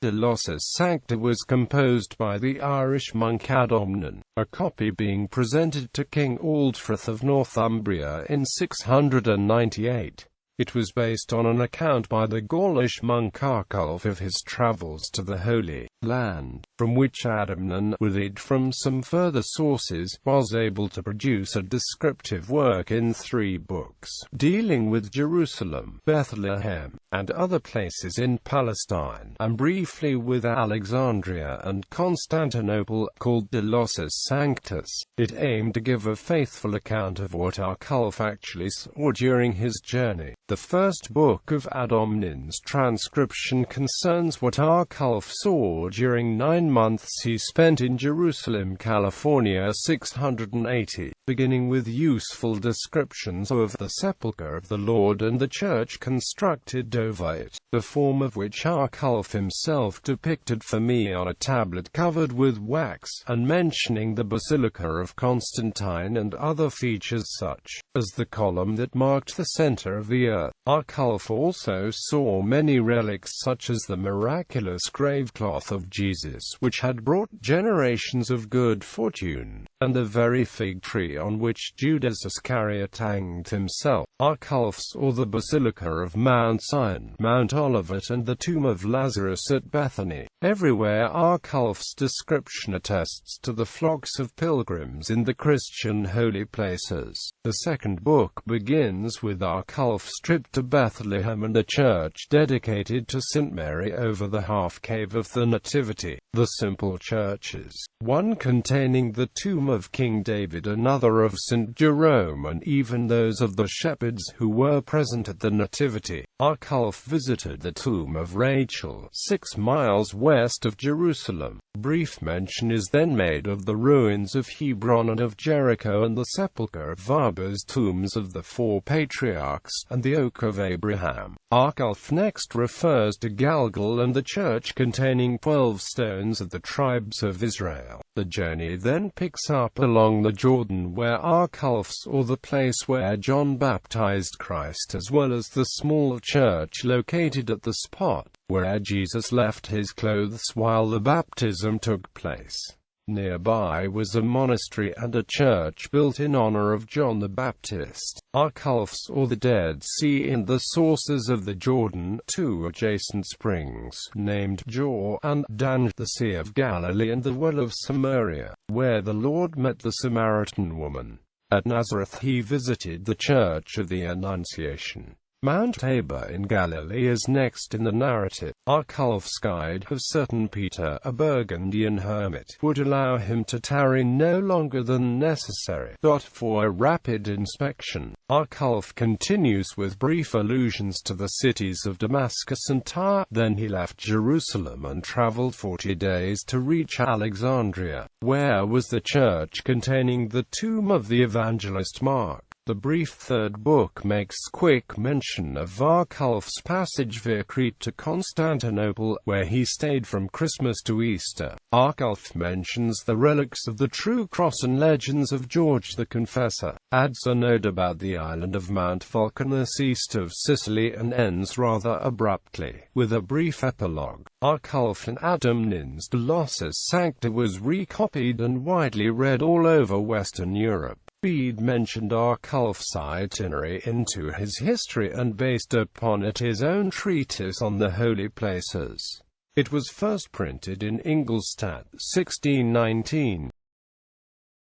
The Locis Sanctis was composed by the Irish monk Adomnán, a copy being presented to King Aldfrith of Northumbria in 698. It was based on an account by the Gaulish monk Arculf of his travels to the Holy Land, from which Adamnan, with aid from some further sources, was able to produce a descriptive work in 3 books, dealing with Jerusalem, Bethlehem, and other places in Palestine, and briefly with Alexandria and Constantinople, called the Locis Sanctis. It aimed to give a faithful account of what Arculf actually saw during his journey. The first book of Adomnán's transcription concerns what Arculf saw during 9 months he spent in Jerusalem, California 680, beginning with useful descriptions of the Sepulchre of the Lord and the church constructed over it, the form of which Arculf himself depicted for me on a tablet covered with wax, and mentioning the Basilica of Constantine and other features such as the column that marked the center of the earth. Arculf also saw many relics such as the miraculous gravecloth of Jesus, which had brought generations of good fortune, and the very fig tree on which Judas Iscariot hanged himself. Arculf saw the Basilica of Mount Sion, Mount Olivet, and the tomb of Lazarus at Bethany. Everywhere Arculf's description attests to the flocks of pilgrims in the Christian holy places. The second book begins with Arculf's trip to Bethlehem and a church dedicated to St. Mary over the half-cave of the Nativity. The simple churches, one containing the tomb of King David, another of St. Jerome, and even those of the shepherds who were present at the Nativity. Arculf visited the tomb of Rachel, 6 miles west of Jerusalem. Brief mention is then made of the ruins of Hebron and of Jericho, and the sepulchre of Abba's tombs of the 4 patriarchs, and the Oak of Abraham. Arculf next refers to Gilgal and the church containing 12 stones of the tribes of Israel. The journey then picks up along the Jordan, where Arculf saw the place where John baptized Christ, as well as the small church located at the spot where Jesus left his clothes while the baptism took place. Nearby was a monastery and a church built in honor of John the Baptist. Arculf saw the Dead Sea and the sources of the Jordan, 2 adjacent springs, named Jor and Dan, the Sea of Galilee, and the well of Samaria, where the Lord met the Samaritan woman. At Nazareth he visited the Church of the Annunciation. Mount Tabor in Galilee is next in the narrative. Arculf's guide of certain Peter, a Burgundian hermit, would allow him to tarry no longer than necessary. For a rapid inspection, Arculf continues with brief allusions to the cities of Damascus and Tyre. Then he left Jerusalem and traveled 40 days to reach Alexandria, where was the church containing the tomb of the evangelist Mark. The brief third book makes quick mention of Arculf's passage via Crete to Constantinople, where he stayed from Christmas to Easter. Arculf mentions the relics of the true cross and legends of George the Confessor, adds a note about the island of Mount Vulcanus east of Sicily, and ends rather abruptly with a brief epilogue. Arculf and Adomnán's Locis Sanctis was recopied and widely read all over Western Europe. Bede mentioned Arculf's itinerary into his history and based upon it his own treatise on the holy places. It was first printed in Ingolstadt, 1619.